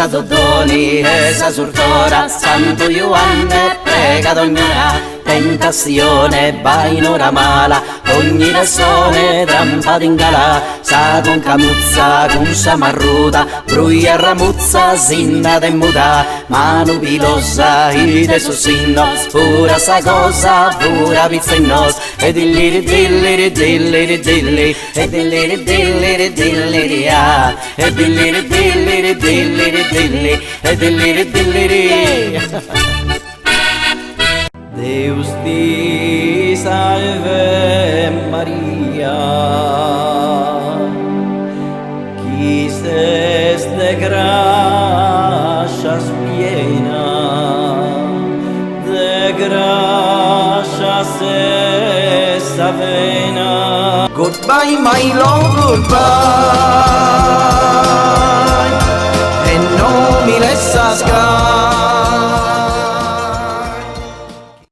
sa Dodoni e sa Surtora, Santo Ioanne prega d'ognora, tentazione va in ora mala, ogni persone trampa d'ingala, sa con camuzza, con sa marruta, bruglia ramuzza, sinna de muta, manu pilosa, ide su sinno, pura sa cosa, pura pizza in nos, e dilliri dilliri dilliri dilli, e dilliri dilliri dilliri ah, e dilliri dilliri dilliri dilli, e dilliri dilliri. Deus ti salve Maria, qui es de gracias piena, de gracias es avena. Goodbye my love, goodbye.